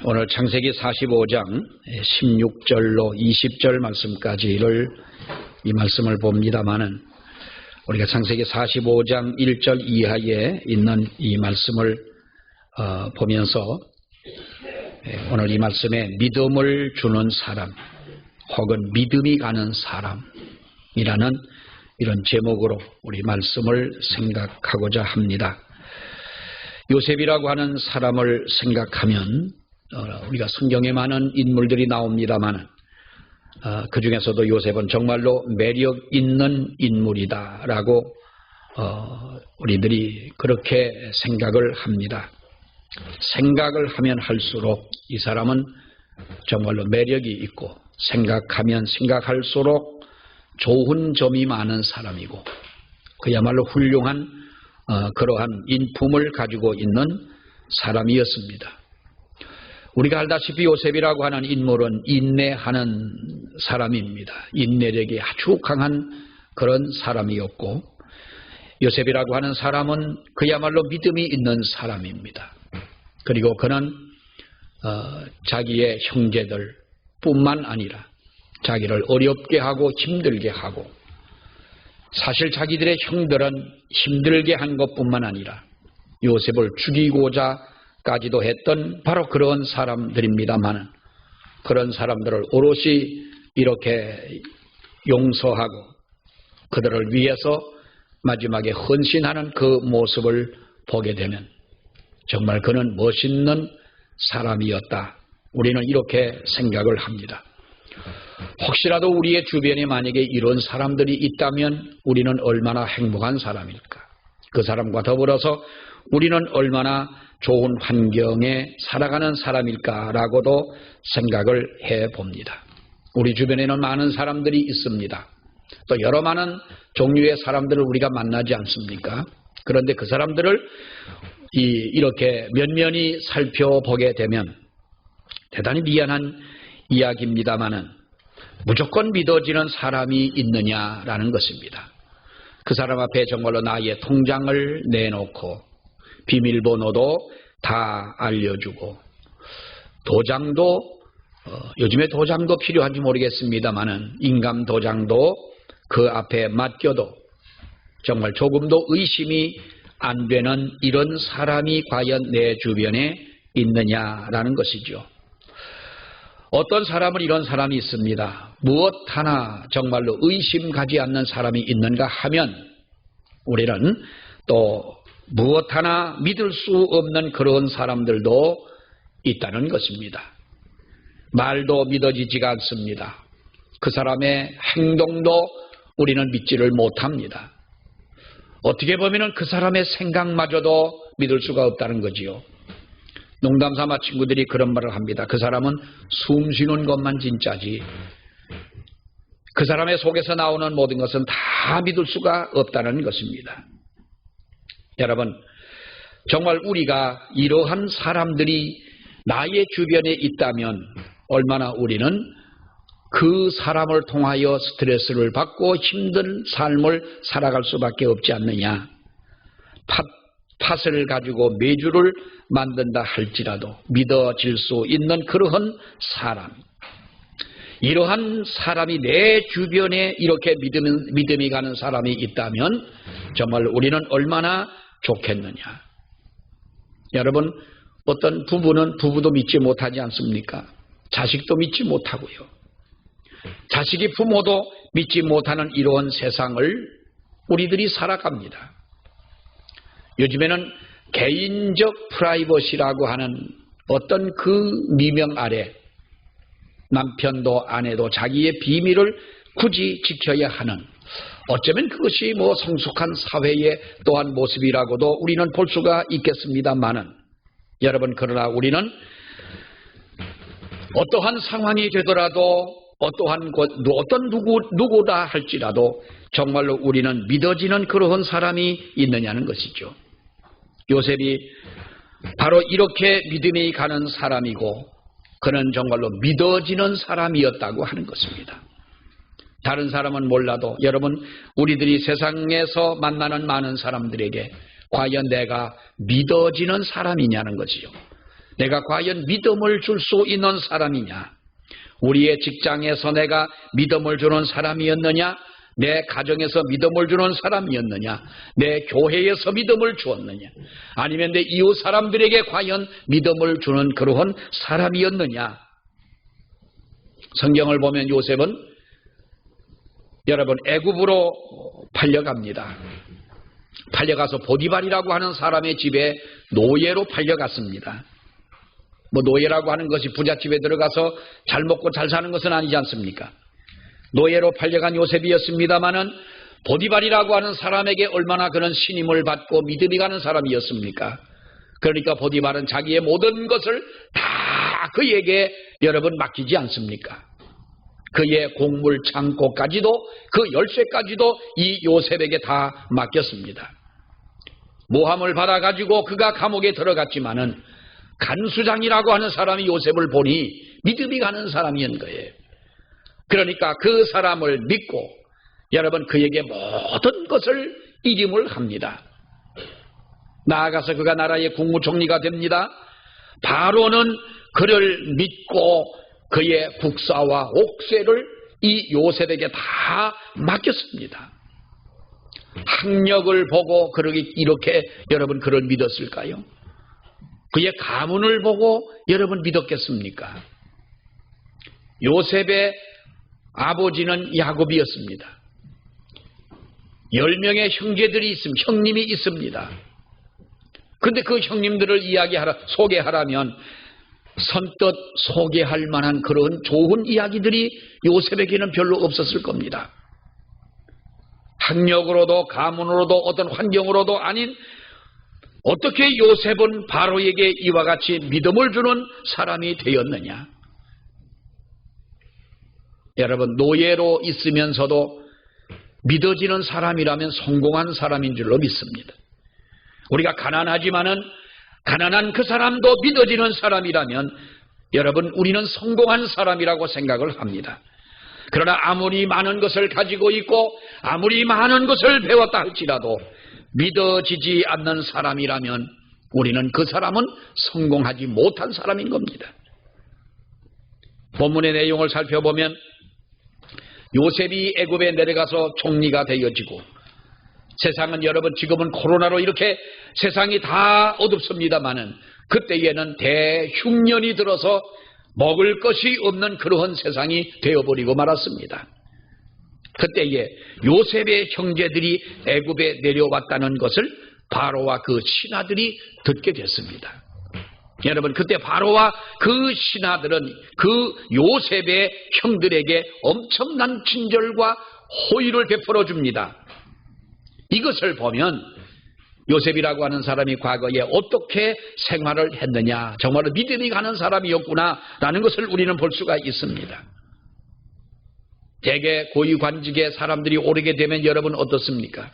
오늘 창세기 45장 16절로 20절 말씀까지를 이 말씀을 봅니다마는 우리가 창세기 45장 1절 이하에 있는 이 말씀을 보면서 오늘 이 말씀에 믿음을 주는 사람 혹은 믿음이 가는 사람이라는 이런 제목으로 우리 말씀을 생각하고자 합니다. 요셉이라고 하는 사람을 생각하면 우리가 성경에 많은 인물들이 나옵니다만 그 중에서도 요셉은 정말로 매력 있는 인물이다라고 우리들이 그렇게 생각을 합니다. 생각을 하면 할수록 이 사람은 정말로 매력이 있고 생각하면 생각할수록 좋은 점이 많은 사람이고 그야말로 훌륭한 그러한 인품을 가지고 있는 사람이었습니다. 우리가 알다시피 요셉이라고 하는 인물은 인내하는 사람입니다. 인내력이 아주 강한 그런 사람이었고 요셉이라고 하는 사람은 그야말로 믿음이 있는 사람입니다. 그리고 그는 자기의 형제들 뿐만 아니라 자기를 어렵게 하고 힘들게 하고 사실 자기들의 형들은 힘들게 한 것뿐만 아니라 요셉을 죽이고자까지도 했던 바로 그런 사람들입니다만 그런 사람들을 오롯이 이렇게 용서하고 그들을 위해서 마지막에 헌신하는 그 모습을 보게 되면 정말 그는 멋있는 사람이었다. 우리는 이렇게 생각을 합니다. 혹시라도 우리의 주변에 만약에 이런 사람들이 있다면 우리는 얼마나 행복한 사람일까? 그 사람과 더불어서 우리는 얼마나 좋은 환경에 살아가는 사람일까라고도 생각을 해봅니다. 우리 주변에는 많은 사람들이 있습니다. 또 여러 많은 종류의 사람들을 우리가 만나지 않습니까? 그런데 그 사람들을 이렇게 면면히 살펴보게 되면 대단히 미안한 이야기입니다마는 무조건 믿어지는 사람이 있느냐라는 것입니다. 그 사람 앞에 정말로 나의 통장을 내놓고 비밀번호도 다 알려주고 도장도 요즘에 도장도 필요한지 모르겠습니다마는 인감 도장도 그 앞에 맡겨도 정말 조금도 의심이 안 되는 이런 사람이 과연 내 주변에 있느냐라는 것이죠. 어떤 사람은 이런 사람이 있습니다. 무엇 하나 정말로 의심 가지 않는 사람이 있는가 하면 우리는 또 무엇 하나 믿을 수 없는 그런 사람들도 있다는 것입니다. 말도 믿어지지가 않습니다. 그 사람의 행동도 우리는 믿지를 못합니다. 어떻게 보면 그 사람의 생각마저도 믿을 수가 없다는 거지요. 농담삼아 친구들이 그런 말을 합니다. 그 사람은 숨 쉬는 것만 진짜지 그 사람의 속에서 나오는 모든 것은 다 믿을 수가 없다는 것입니다. 여러분 정말 우리가 이러한 사람들이 나의 주변에 있다면 얼마나 우리는 그 사람을 통하여 스트레스를 받고 힘든 삶을 살아갈 수밖에 없지 않느냐. 팥을 가지고 메주를 만든다 할지라도 믿어질 수 있는 그러한 사람, 이러한 사람이 내 주변에 이렇게 믿음이 가는 사람이 있다면 정말 우리는 얼마나 좋겠느냐. 여러분 어떤 부부도 믿지 못하지 않습니까? 자식도 믿지 못하고요. 자식이 부모도 믿지 못하는 이러한 세상을 우리들이 살아갑니다. 요즘에는 개인적 프라이버시라고 하는 어떤 그 미명 아래 남편도 아내도 자기의 비밀을 굳이 지켜야 하는 어쩌면 그것이 성숙한 사회의 또한 모습이라고도 우리는 볼 수가 있겠습니다만은 여러분 그러나 우리는 어떠한 상황이 되더라도 어떤 누구다 할지라도 정말로 우리는 믿어지는 그러한 사람이 있느냐는 것이죠. 요셉이 바로 이렇게 믿음이 가는 사람이고 그는 정말로 믿어지는 사람이었다고 하는 것입니다. 다른 사람은 몰라도 여러분 우리들이 세상에서 만나는 많은 사람들에게 과연 내가 믿어지는 사람이냐는 것이죠. 내가 과연 믿음을 줄 수 있는 사람이냐? 우리의 직장에서 내가 믿음을 주는 사람이었느냐? 내 가정에서 믿음을 주는 사람이었느냐? 내 교회에서 믿음을 주었느냐? 아니면 내 이웃 사람들에게 과연 믿음을 주는 그러한 사람이었느냐? 성경을 보면 요셉은 여러분 애굽으로 팔려갑니다. 팔려가서 보디발이라고 하는 사람의 집에 노예로 팔려갔습니다. 뭐 노예라고 하는 것이 부잣집에 들어가서 잘 먹고 잘 사는 것은 아니지 않습니까? 노예로 팔려간 요셉이었습니다마는 보디발이라고 하는 사람에게 얼마나 그런 신임을 받고 믿음이 가는 사람이었습니까? 그러니까 보디발은 자기의 모든 것을 다 그에게 여러분 맡기지 않습니까? 그의 곡물 창고까지도 그 열쇠까지도 이 요셉에게 다 맡겼습니다. 모함을 받아가지고 그가 감옥에 들어갔지만은 간수장이라고 하는 사람이 요셉을 보니 믿음이 가는 사람이었는 거예요. 그러니까 그 사람을 믿고 여러분 그에게 모든 것을 일임을 합니다. 나아가서 그가 나라의 국무총리가 됩니다. 바로는 그를 믿고 그의 국사와 옥새를 이 요셉에게 다 맡겼습니다. 학력을 보고 이렇게 여러분 그를 믿었을까요? 그의 가문을 보고 여러분 믿었겠습니까? 요셉의 아버지는 야곱이었습니다. 10명의 형제들이 형님이 있습니다. 그런데 그 형님들을 소개하라면 선뜻 소개할 만한 그런 좋은 이야기들이 요셉에게는 별로 없었을 겁니다. 학력으로도 가문으로도 어떤 환경으로도 아닌 어떻게 요셉은 바로에게 이와 같이 믿음을 주는 사람이 되었느냐? 여러분 노예로 있으면서도 믿어지는 사람이라면 성공한 사람인 줄로 믿습니다. 우리가 가난하지만은 가난한 그 사람도 믿어지는 사람이라면 여러분 우리는 성공한 사람이라고 생각을 합니다. 그러나 아무리 많은 것을 가지고 있고 아무리 많은 것을 배웠다 할지라도 믿어지지 않는 사람이라면 우리는 그 사람은 성공하지 못한 사람인 겁니다. 본문의 내용을 살펴보면 요셉이 애굽에 내려가서 총리가 되어지고 세상은 여러분 지금은 코로나로 이렇게 세상이 다 어둡습니다마는 그때에는 대흉년이 들어서 먹을 것이 없는 그러한 세상이 되어버리고 말았습니다. 그때에 요셉의 형제들이 애굽에 내려왔다는 것을 바로와 그 신하들이 듣게 됐습니다. 여러분 그때 바로와 그 신하들은 그 요셉의 형들에게 엄청난 친절과 호의를 베풀어 줍니다. 이것을 보면 요셉이라고 하는 사람이 과거에 어떻게 생활을 했느냐, 정말로 믿음이 가는 사람이었구나라는 것을 우리는 볼 수가 있습니다. 대개 고위관직의 사람들이 오르게 되면 여러분 어떻습니까?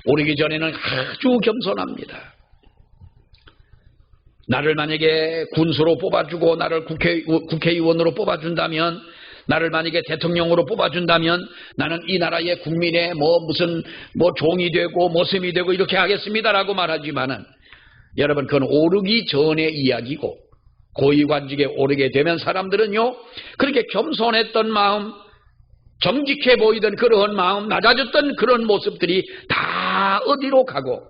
오르기 전에는 아주 겸손합니다. 나를 만약에 군수로 뽑아주고 나를 국회의원으로 뽑아준다면, 나를 만약에 대통령으로 뽑아준다면 나는 이 나라의 국민의 무슨 종이 되고 모섬이 되고 이렇게 하겠습니다라고 말하지만은 여러분 그건 오르기 전의 이야기고, 고위관직에 오르게 되면 사람들은요 그렇게 겸손했던 마음, 정직해 보이던 그런 마음, 낮아졌던 그런 모습들이 다 어디로 가고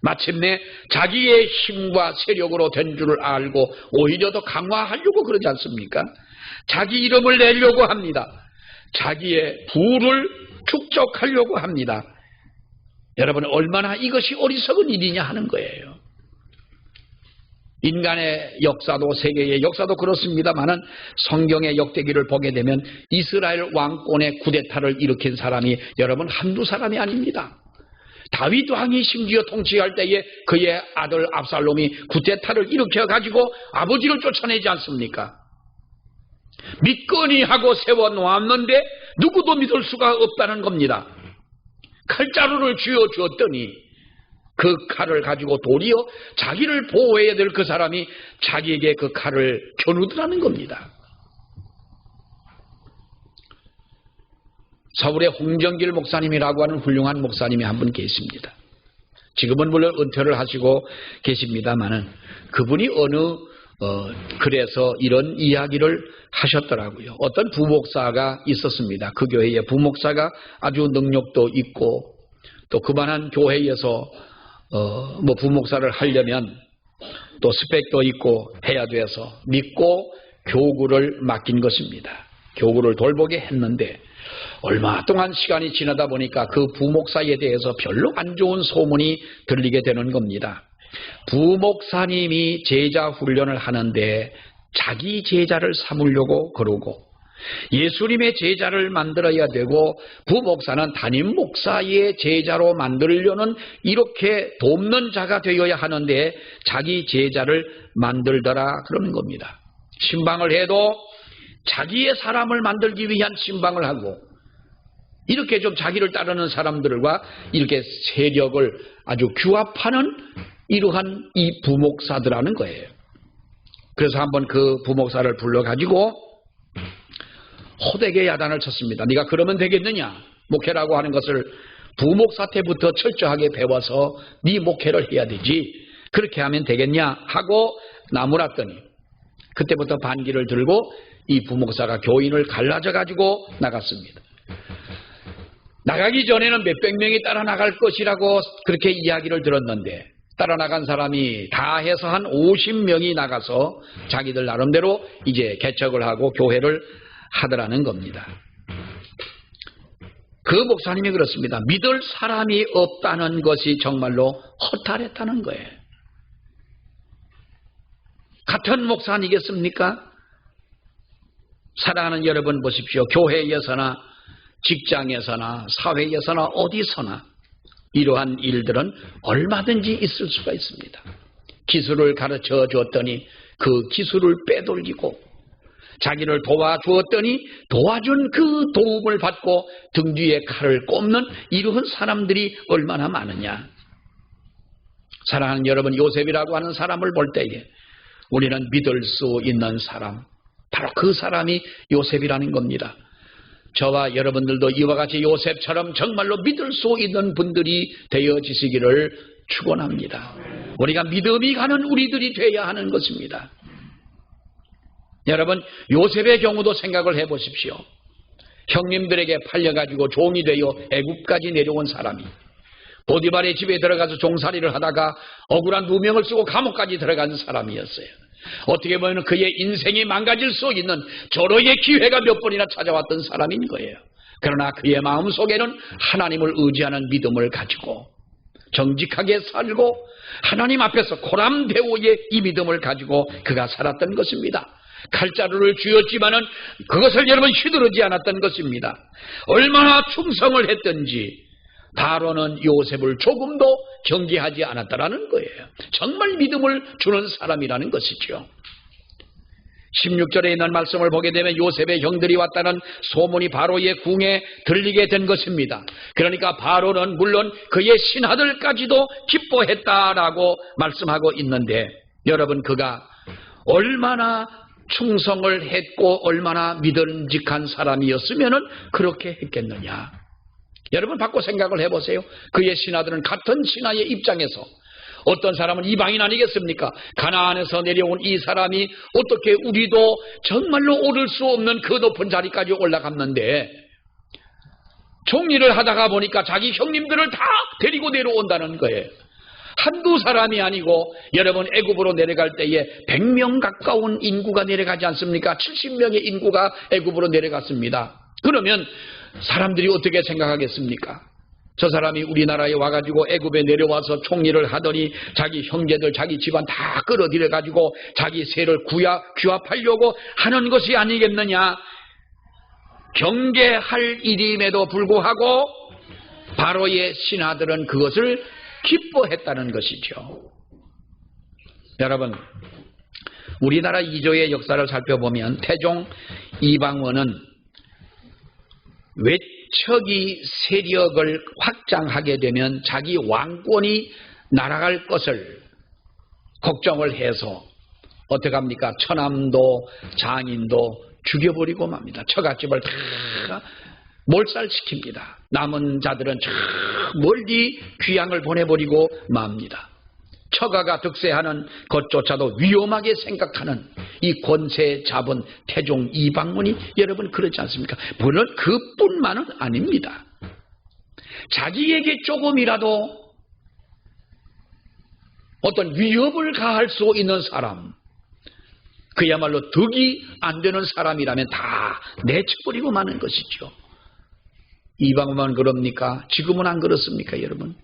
마침내 자기의 힘과 세력으로 된 줄을 알고 오히려 더 강화하려고 그러지 않습니까? 자기 이름을 내려고 합니다. 자기의 부를 축적하려고 합니다. 여러분 얼마나 이것이 어리석은 일이냐 하는 거예요. 인간의 역사도 세계의 역사도 그렇습니다만은 성경의 역대기를 보게 되면 이스라엘 왕권의 쿠데타를 일으킨 사람이 여러분 한두 사람이 아닙니다. 다윗 왕이 심지어 통치할 때에 그의 아들 압살롬이 쿠데타를 일으켜가지고 아버지를 쫓아내지 않습니까? 믿거니 하고 세워놓았는데 누구도 믿을 수가 없다는 겁니다. 칼자루를 쥐어주었더니 그 칼을 가지고 도리어 자기를 보호해야 될 그 사람이 자기에게 그 칼을 겨누더라는 겁니다. 서울의 홍정길 목사님이라고 하는 훌륭한 목사님이 한 분 계십니다. 지금은 물론 은퇴를 하시고 계십니다만은 그분이 그래서 이런 이야기를 하셨더라고요. 어떤 부목사가 있었습니다. 그 교회에 부목사가 아주 능력도 있고 또 그만한 교회에서 부목사를 하려면 또 스펙도 있고 해야 돼서 믿고 교구를 맡긴 것입니다. 교구를 돌보게 했는데 얼마 동안 시간이 지나다 보니까 그 부목사에 대해서 별로 안 좋은 소문이 들리게 되는 겁니다. 부목사님이 제자 훈련을 하는데 자기 제자를 삼으려고 그러고 예수님의 제자를 만들어야 되고 부목사는 담임 목사의 제자로 만들려는 이렇게 돕는 자가 되어야 하는데 자기 제자를 만들더라 그러는 겁니다. 신방을 해도 자기의 사람을 만들기 위한 신방을 하고 이렇게 좀 자기를 따르는 사람들과 이렇게 세력을 아주 규합하는 이러한 이 부목사들하는 거예요. 그래서 한번 그 부목사를 불러가지고 호되게 야단을 쳤습니다. 네가 그러면 되겠느냐? 목회라고 하는 것을 부목사 때부터 철저하게 배워서 네 목회를 해야 되지. 그렇게 하면 되겠냐? 하고 나무랐더니 그때부터 반기를 들고 이 부목사가 교인을 갈라져 가지고 나갔습니다. 나가기 전에는 몇백 명이 따라 나갈 것이라고 그렇게 이야기를 들었는데 따라 나간 사람이 다 해서 한 50명이 나가서 자기들 나름대로 이제 개척을 하고 교회를 하더라는 겁니다. 그 목사님이 그렇습니다. 믿을 사람이 없다는 것이 정말로 허탈했다는 거예요. 같은 목사 아니겠습니까? 사랑하는 여러분 보십시오. 교회에서나 직장에서나 사회에서나 어디서나 이러한 일들은 얼마든지 있을 수가 있습니다. 기술을 가르쳐 주었더니 그 기술을 빼돌리고 자기를 도와주었더니 도와준 그 도움을 받고 등 뒤에 칼을 꼽는 이러한 사람들이 얼마나 많으냐. 사랑하는 여러분, 요셉이라고 하는 사람을 볼 때에 우리는 믿을 수 있는 사람, 바로 그 사람이 요셉이라는 겁니다. 저와 여러분들도 이와 같이 요셉처럼 정말로 믿을 수 있는 분들이 되어지시기를 축원합니다. 우리가 믿음이 가는 우리들이 되어야 하는 것입니다. 여러분, 요셉의 경우도 생각을 해보십시오. 형님들에게 팔려가지고 종이 되어 애굽까지 내려온 사람이 보디발의 집에 들어가서 종살이를 하다가 억울한 누명을 쓰고 감옥까지 들어간 사람이었어요. 어떻게 보면 그의 인생이 망가질 수 있는 절호의 기회가 몇 번이나 찾아왔던 사람인 거예요. 그러나 그의 마음속에는 하나님을 의지하는 믿음을 가지고 정직하게 살고 하나님 앞에서 고람대오의 이 믿음을 가지고 그가 살았던 것입니다. 칼자루를 쥐었지만은 그것을 여러분 휘두르지 않았던 것입니다. 얼마나 충성을 했든지 바로는 요셉을 조금도 경계하지 않았다라는 거예요. 정말 믿음을 주는 사람이라는 것이죠. 16절에 있는 말씀을 보게 되면 요셉의 형들이 왔다는 소문이 바로의 궁에 들리게 된 것입니다. 그러니까 바로는 물론 그의 신하들까지도 기뻐했다라고 말씀하고 있는데 여러분, 그가 얼마나 충성을 했고 얼마나 믿음직한 사람이었으면 그렇게 했겠느냐. 여러분, 바꿔 생각을 해보세요. 그의 신하들은 같은 신하의 입장에서 어떤 사람은 이방인 아니겠습니까? 가나안에서 내려온 이 사람이 어떻게 우리도 정말로 오를 수 없는 그 높은 자리까지 올라갔는데 총리를 하다가 보니까 자기 형님들을 다 데리고 내려온다는 거예요. 한두 사람이 아니고 여러분, 애굽으로 내려갈 때에 100명 가까운 인구가 내려가지 않습니까? 70명의 인구가 애굽으로 내려갔습니다. 그러면 사람들이 어떻게 생각하겠습니까? 저 사람이 우리나라에 와가지고 애굽에 내려와서 총리를 하더니 자기 형제들, 자기 집안 다 끌어들여가지고 자기 세를 규합하려고 하는 것이 아니겠느냐. 경계할 일임에도 불구하고 바로의 신하들은 그것을 기뻐했다는 것이죠. 여러분, 우리나라 이조의 역사를 살펴보면 태종 이방원은 외척이 세력을 확장하게 되면 자기 왕권이 날아갈 것을 걱정을 해서 어떻게 합니까? 처남도 장인도 죽여버리고 맙니다. 처갓집을 다 몰살시킵니다. 남은 자들은 저 멀리 귀양을 보내버리고 맙니다. 처가가 득세하는 것조차도 위험하게 생각하는 이 권세 잡은 태종 이방문이 여러분 그렇지 않습니까? 물론 그뿐만은 아닙니다. 자기에게 조금이라도 어떤 위협을 가할 수 있는 사람, 그야말로 득이 안 되는 사람이라면 다 내쳐버리고 마는 것이죠. 이방만 그럽니까? 지금은 안 그렇습니까, 여러분?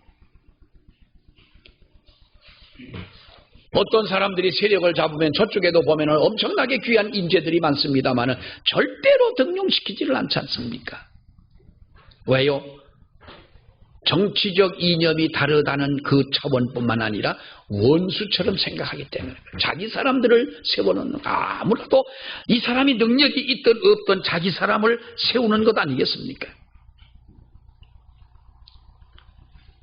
어떤 사람들이 세력을 잡으면 저쪽에도 보면 엄청나게 귀한 인재들이 많습니다만 절대로 등용시키지를 않지 않습니까? 왜요? 정치적 이념이 다르다는 그 차원뿐만 아니라 원수처럼 생각하기 때문에 자기 사람들을 세워놓는, 아무래도 이 사람이 능력이 있든 없든 자기 사람을 세우는 것 아니겠습니까?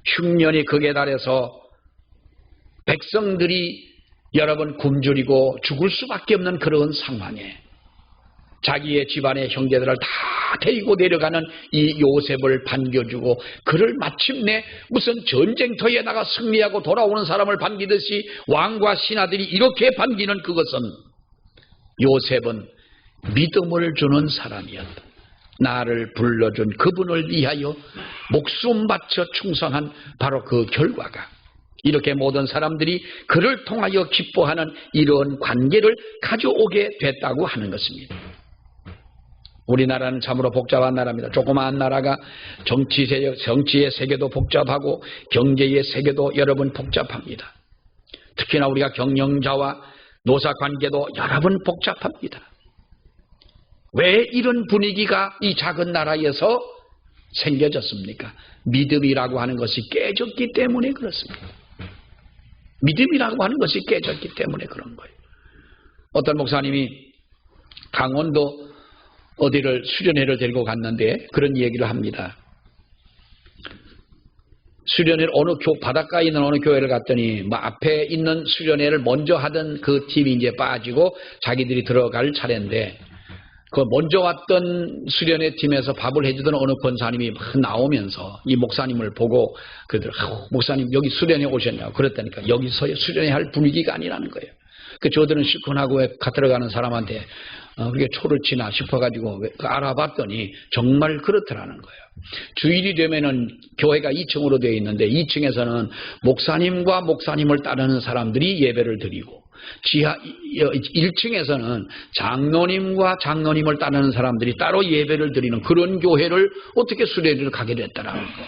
흉년이 극에 달해서 백성들이 여러분 굶주리고 죽을 수밖에 없는 그런 상황에 자기의 집안의 형제들을 다 데리고 내려가는 이 요셉을 반겨주고, 그를 마침내 무슨 전쟁터에다가 승리하고 돌아오는 사람을 반기듯이 왕과 신하들이 이렇게 반기는 그것은 요셉은 믿음을 주는 사람이었다. 나를 불러준 그분을 위하여 목숨 바쳐 충성한 바로 그 결과가 이렇게 모든 사람들이 그를 통하여 기뻐하는 이런 관계를 가져오게 됐다고 하는 것입니다. 우리나라는 참으로 복잡한 나라입니다. 조그마한 나라가 정치의 세계도 복잡하고 경제의 세계도 여러분 복잡합니다. 특히나 우리가 경영자와 노사 관계도 여러분 복잡합니다. 왜 이런 분위기가 이 작은 나라에서 생겨졌습니까? 믿음이라고 하는 것이 깨졌기 때문에 그렇습니다. 믿음이라고 하는 것이 깨졌기 때문에 그런 거예요. 어떤 목사님이 강원도 어디를 수련회를 데리고 갔는데 그런 얘기를 합니다. 수련회를 바닷가에 있는 어느 교회를 갔더니 앞에 있는 수련회를 먼저 하던 그 팀이 이제 빠지고 자기들이 들어갈 차례인데, 그 먼저 왔던 수련회 팀에서 밥을 해주던 어느 권사님이 막 나오면서 이 목사님을 보고 그들 목사님 여기 수련회 오셨냐고 그랬다니까 여기서 수련회 할 분위기가 아니라는 거예요. 그 저들은 실컷하고 들어가는 사람한테 그게 초를 치나 싶어가지고 알아봤더니 정말 그렇더라는 거예요. 주일이 되면은 교회가 2층으로 되어 있는데 2층에서는 목사님과 목사님을 따르는 사람들이 예배를 드리고, 지하 1층에서는 장로님과 장로님을 따르는 사람들이 따로 예배를 드리는 그런 교회를 어떻게 수련회를 가게 됐다라는 거예요.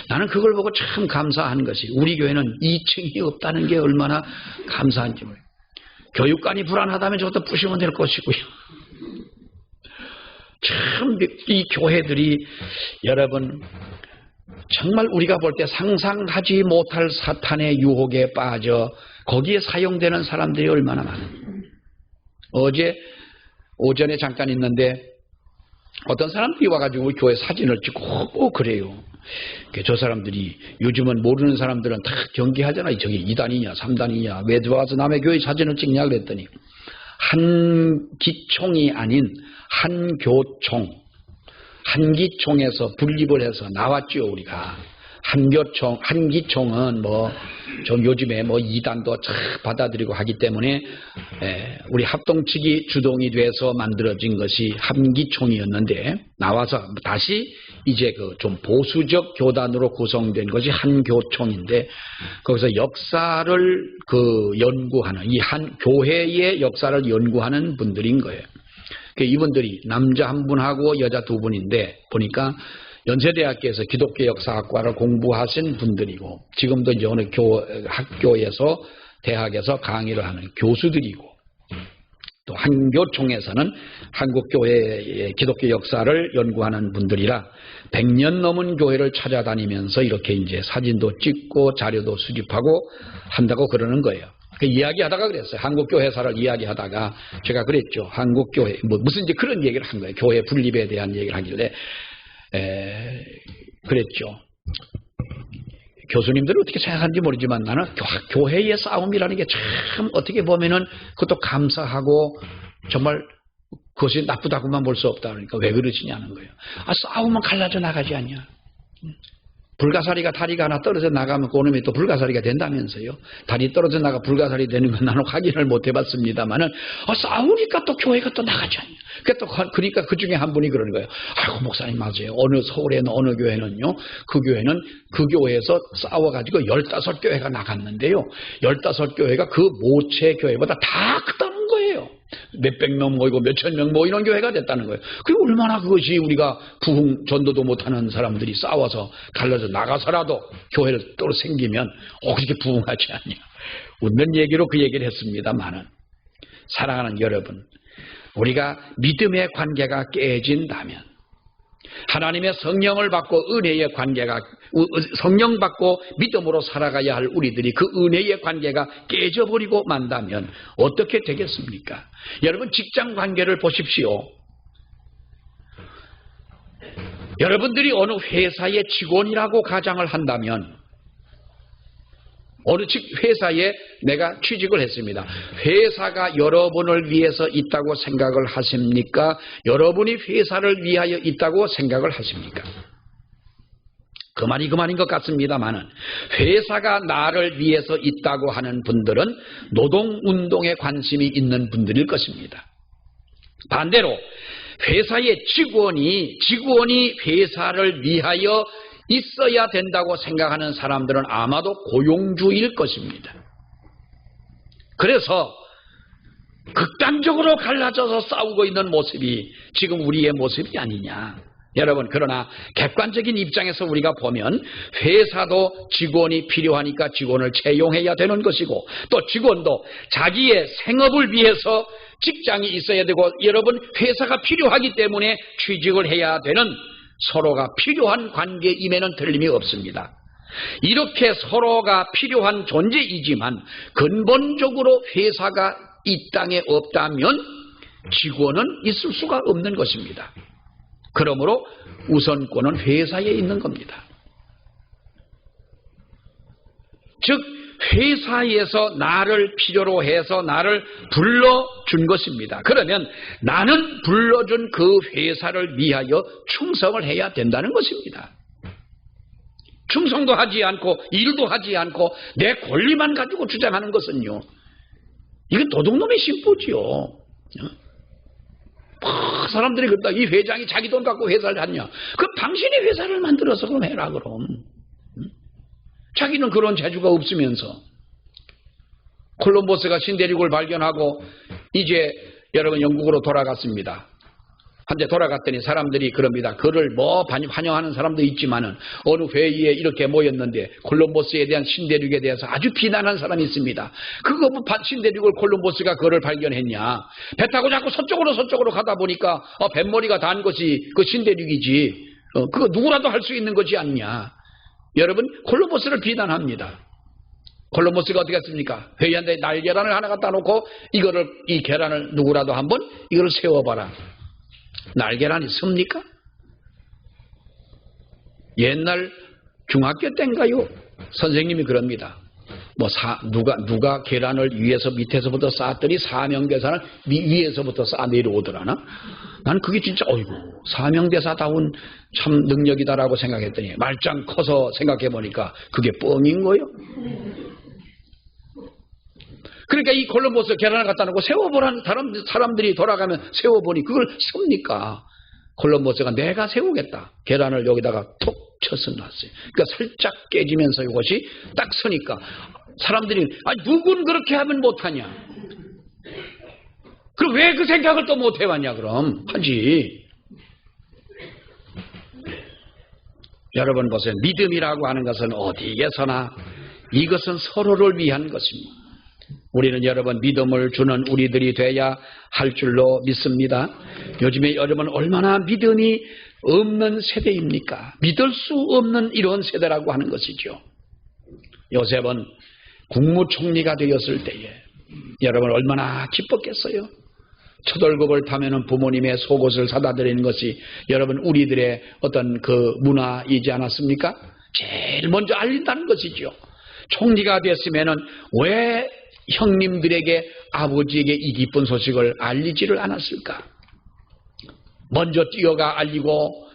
나는 그걸 보고 참 감사한 것이, 우리 교회는 2층이 없다는 게 얼마나 감사한지 모르겠어요. 교육관이 불안하다면 저것도 부시면 될 것이고요. 참 이 교회들이 여러분 정말 우리가 볼 때 상상하지 못할 사탄의 유혹에 빠져 거기에 사용되는 사람들이 얼마나 많은지. 어제 오전에 잠깐 있는데 어떤 사람들이 와가지고 교회 사진을 찍고 그래요. 저 사람들이 요즘은 모르는 사람들은 다 경계하잖아요. 저기 2단이냐 3단이냐 왜 들어와서 남의 교회 사진을 찍냐 그랬더니 한기총이 아닌 한교총, 한기총에서 분립을 해서 나왔죠. 우리가 한기총은 좀 요즘에 2단도 참 받아들이고 하기 때문에 우리 합동측이 주동이 돼서 만들어진 것이 한기총이었는데, 나와서 다시 이제 그 좀 보수적 교단으로 구성된 것이 한교총인데, 거기서 역사를 연구하는 이 한 교회의 역사를 연구하는 분들인 거예요. 이분들이 남자 한 분하고 여자 두 분인데 보니까 연세대학교에서 기독교 역사학과를 공부하신 분들이고, 지금도 이제 어느 학교에서 대학에서 강의를 하는 교수들이고, 또 한교총에서는 한국교회의 기독교 역사를 연구하는 분들이라 100년 넘은 교회를 찾아다니면서 이렇게 이제 사진도 찍고 자료도 수집하고 한다고 그러는 거예요. 이야기하다가 그랬어요. 한국교회사를 이야기하다가 제가 그랬죠. 한국교회 무슨 이제 그런 얘기를 한 거예요. 교회 분립에 대한 얘기를 하길래 그랬죠. 교수님들은 어떻게 생각하는지 모르지만 나는 교회의 싸움이라는 게 참 어떻게 보면은 그것도 감사하고 정말 그것이 나쁘다고만 볼 수 없다. 그러니까 왜 그러시냐는 거예요. 싸우면 갈라져 나가지 않냐. 불가사리가 다리가 하나 떨어져 나가면 그놈이 또 불가사리가 된다면서요. 다리 떨어져 나가 불가사리 되는 건 나는 확인을 못 해봤습니다만은 싸우니까 또 교회가 또 나가지 않냐. 그러니까 그 중에 한 분이 그러는 거예요. 아이고 목사님 맞아요. 서울에 있는 어느 교회는요. 그 교회는 그 교회에서 싸워가지고 15교회가 나갔는데요. 15교회가 그 모체 교회보다 다 크다는 거예요. 몇백 명 모이고 몇천 명 모이는 교회가 됐다는 거예요. 그게 얼마나 그것이 우리가 부흥 전도도 못하는 사람들이 싸워서 갈라져 나가서라도 교회를 또 생기면 그렇게 부흥하지 않냐. 웃는 얘기로 그 얘기를 했습니다만은 사랑하는 여러분, 우리가 믿음의 관계가 깨진다면 하나님의 성령을 받고 은혜의 관계가 성령 받고 믿음으로 살아가야 할 우리들이 그 은혜의 관계가 깨져버리고 만다면 어떻게 되겠습니까? 여러분 직장 관계를 보십시오. 여러분들이 어느 회사의 직원이라고 가정을 한다면 어느 회사에 내가 취직을 했습니다. 회사가 여러분을 위해서 있다고 생각을 하십니까? 여러분이 회사를 위하여 있다고 생각을 하십니까? 그 말이 그만인 것 같습니다만은 회사가 나를 위해서 있다고 하는 분들은 노동운동에 관심이 있는 분들일 것입니다. 반대로 회사의 직원이 회사를 위하여 있어야 된다고 생각하는 사람들은 아마도 고용주일 것입니다. 그래서 극단적으로 갈라져서 싸우고 있는 모습이 지금 우리의 모습이 아니냐. 여러분, 그러나 객관적인 입장에서 우리가 보면 회사도 직원이 필요하니까 직원을 채용해야 되는 것이고 또 직원도 자기의 생업을 위해서 직장이 있어야 되고 여러분 회사가 필요하기 때문에 취직을 해야 되는 서로가 필요한 관계임에는 틀림이 없습니다. 이렇게 서로가 필요한 존재이지만 근본적으로 회사가 이 땅에 없다면 직원은 있을 수가 없는 것입니다. 그러므로 우선권은 회사에 있는 겁니다. 즉 회사에서 나를 필요로 해서 나를 불러준 것입니다. 그러면 나는 불러준 그 회사를 위하여 충성을 해야 된다는 것입니다. 충성도 하지 않고 일도 하지 않고 내 권리만 가지고 주장하는 것은요, 이건 도둑놈의 심보지요. 사람들이 그런다. 이 회장이 자기 돈 갖고 회사를 하냐. 그럼 당신이 회사를 만들어서 그럼 해라 그럼. 자기는 그런 재주가 없으면서. 콜럼버스가 신대륙을 발견하고 이제 여러분 영국으로 돌아갔습니다. 한데 돌아갔더니 사람들이 그럽니다. 그를 환영하는 사람도 있지만은 어느 회의에 이렇게 모였는데 콜럼버스에 대한 신대륙에 대해서 아주 비난한 사람이 있습니다. 그거 신대륙을 콜럼버스가 그를 발견했냐. 배 타고 자꾸 서쪽으로 가다 보니까 뱃머리가 단 것이 그 신대륙이지. 그거 누구라도 할 수 있는 거지 않냐. 여러분 콜럼버스를 비난합니다. 콜럼버스가 어떻게 했습니까? 회의한데 날계란을 하나 갖다 놓고 이 계란을 누구라도 한번 이걸 세워봐라. 날계란이 씁니까? 옛날 중학교 때인가요? 선생님이 그럽니다. 누가 계란을 위에서 밑에서부터 쌓았더니 사명대사를 위에서부터 쌓아 내려오더라나? 나는 그게 진짜 사명대사다운 참 능력이다라고 생각했더니 말짱 커서 생각해보니까 그게 뻥인 거예요. 그러니까 이 콜럼버스 계란을 갖다 놓고 세워보라는 사람들이 돌아가면 세워보니 그걸 씁니까? 콜럼버스가 내가 세우겠다. 계란을 여기다가 톡 쳐서 놨어요. 그러니까 살짝 깨지면서 이것이 딱 서니까 사람들이 누군 그렇게 하면 못하냐. 그럼 왜 그 생각을 또 못 해왔냐 그럼 하지. 여러분 보세요. 믿음이라고 하는 것은 어디에서나 이것은 서로를 위한 것입니다. 우리는 여러분 믿음을 주는 우리들이 돼야 할 줄로 믿습니다. 요즘에 여러분 얼마나 믿음이 없는 세대입니까? 믿을 수 없는 이런 세대라고 하는 것이죠. 요셉은 국무총리가 되었을 때에 여러분 얼마나 기뻤겠어요. 첫 월급을 타면은 부모님의 속옷을 사다 드리는 것이 여러분 우리들의 어떤 그 문화이지 않았습니까? 제일 먼저 알린다는 것이죠. 총리가 됐으면은 왜 형님들에게 아버지에게 이 기쁜 소식을 알리지를 않았을까? 먼저 뛰어가 알리고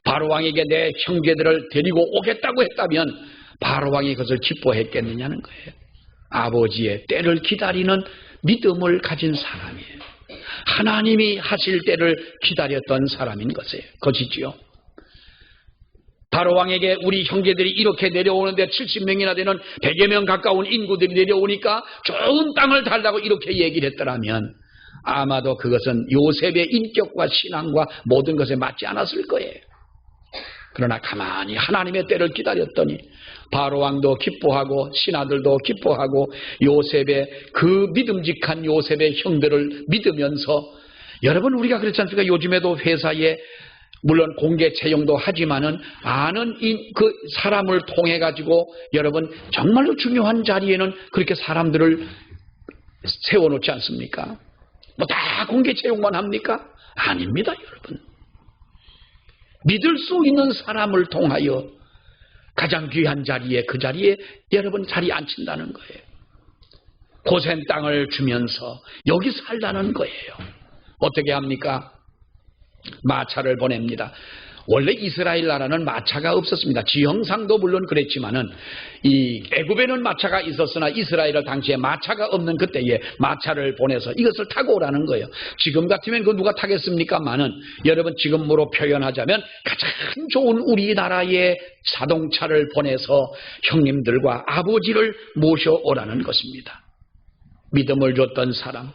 바로왕에게 내 형제들을 데리고 오겠다고 했다면 바로왕이 그것을 기뻐했겠느냐는 거예요. 아버지의 때를 기다리는 믿음을 가진 사람이에요. 하나님이 하실 때를 기다렸던 사람인 것이지요. 바로왕에게 우리 형제들이 이렇게 내려오는데 70명이나 되는 100여 명 가까운 인구들이 내려오니까 좋은 땅을 달라고 이렇게 얘기를 했더라면 아마도 그것은 요셉의 인격과 신앙과 모든 것에 맞지 않았을 거예요. 그러나 가만히 하나님의 때를 기다렸더니 바로왕도 기뻐하고 신하들도 기뻐하고 요셉의 그 믿음직한 요셉의 형들을 믿으면서, 여러분 우리가 그렇지 않습니까? 요즘에도 회사에 물론 공개 채용도 하지만은 아는 그 사람을 통해 가지고 여러분 정말로 중요한 자리에는 그렇게 사람들을 세워놓지 않습니까? 뭐 다 공개 채용만 합니까? 아닙니다, 여러분. 믿을 수 있는 사람을 통하여 가장 귀한 자리에, 그 자리에 여러분 자리 앉힌다는 거예요. 고센 땅을 주면서 여기 살라는 거예요. 어떻게 합니까? 마차를 보냅니다. 원래 이스라엘 나라는 마차가 없었습니다. 지형상도 물론 그랬지만은 이 애굽에는 마차가 있었으나 이스라엘 당시에 마차가 없는 그때에 마차를 보내서 이것을 타고 오라는 거예요. 지금 같으면 그 누가 타겠습니까만은 여러분 지금으로 표현하자면 가장 좋은 우리나라의 자동차를 보내서 형님들과 아버지를 모셔오라는 것입니다. 믿음을 줬던 사람,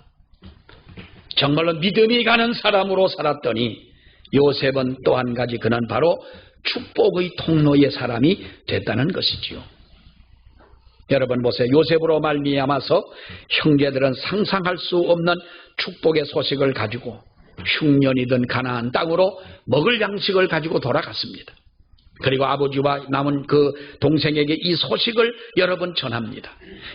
정말로 믿음이 가는 사람으로 살았더니 요셉은 또 한 가지, 그는 바로 축복의 통로의 사람이 됐다는 것이지요. 여러분 보세요. 요셉으로 말미암아서 형제들은 상상할 수 없는 축복의 소식을 가지고 흉년이든 가나안 땅으로 먹을 양식을 가지고 돌아갔습니다. 그리고 아버지와 남은 그 동생에게 이 소식을 여러분 전합니다.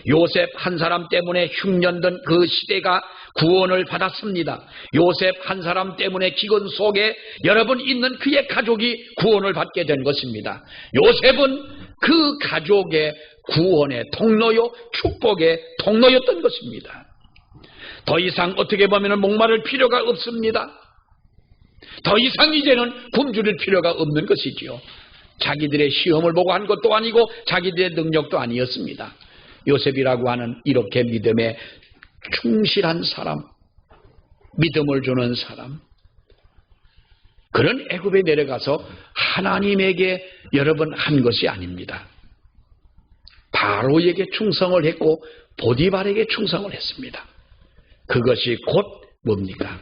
요셉 한 사람 때문에 흉년된 그 시대가 구원을 받았습니다. 요셉 한 사람 때문에 기근 속에 여러분 있는 그의 가족이 구원을 받게 된 것입니다. 요셉은 그 가족의 구원의 통로요, 축복의 통로였던 것입니다. 더 이상 어떻게 보면 목마를 필요가 없습니다. 더 이상 이제는 굶주릴 필요가 없는 것이지요. 자기들의 시험을 보고 한 것도 아니고 자기들의 능력도 아니었습니다. 요셉이라고 하는 이렇게 믿음에 충실한 사람, 믿음을 주는 사람, 그런 애굽에 내려가서 하나님에게 여러분 한 것이 아닙니다. 바로에게 충성을 했고 보디발에게 충성을 했습니다. 그것이 곧 뭡니까?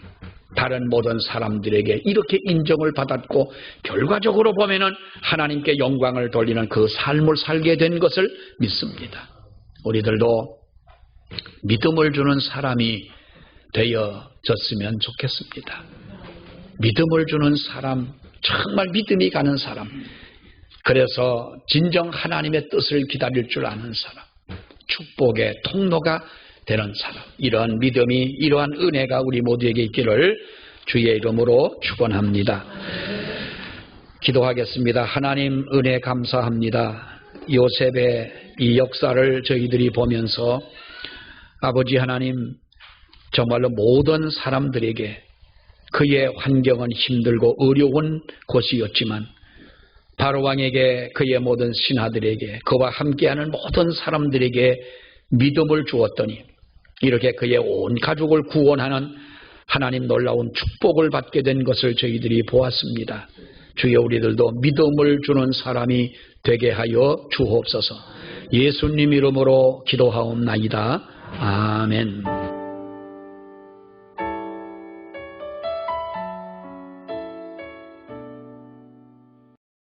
다른 모든 사람들에게 이렇게 인정을 받았고 결과적으로 보면은 하나님께 영광을 돌리는 그 삶을 살게 된 것을 믿습니다. 우리들도 믿음을 주는 사람이 되어졌으면 좋겠습니다. 믿음을 주는 사람, 정말 믿음이 가는 사람, 그래서 진정 하나님의 뜻을 기다릴 줄 아는 사람, 축복의 통로가 되는 사람, 이러한 믿음이, 이러한 은혜가 우리 모두에게 있기를 주의 이름으로 축원합니다. 기도하겠습니다. 하나님 은혜 감사합니다. 요셉의 이 역사를 저희들이 보면서 아버지 하나님, 정말로 모든 사람들에게 그의 환경은 힘들고 어려운 곳이었지만 바로왕에게, 그의 모든 신하들에게, 그와 함께하는 모든 사람들에게 믿음을 주었더니 이렇게 그의 온 가족을 구원하는 하나님 놀라운 축복을 받게 된 것을 저희들이 보았습니다. 주여, 우리들도 믿음을 주는 사람이 되게 하여 주옵소서. 예수님 이름으로 기도하옵나이다. 아멘.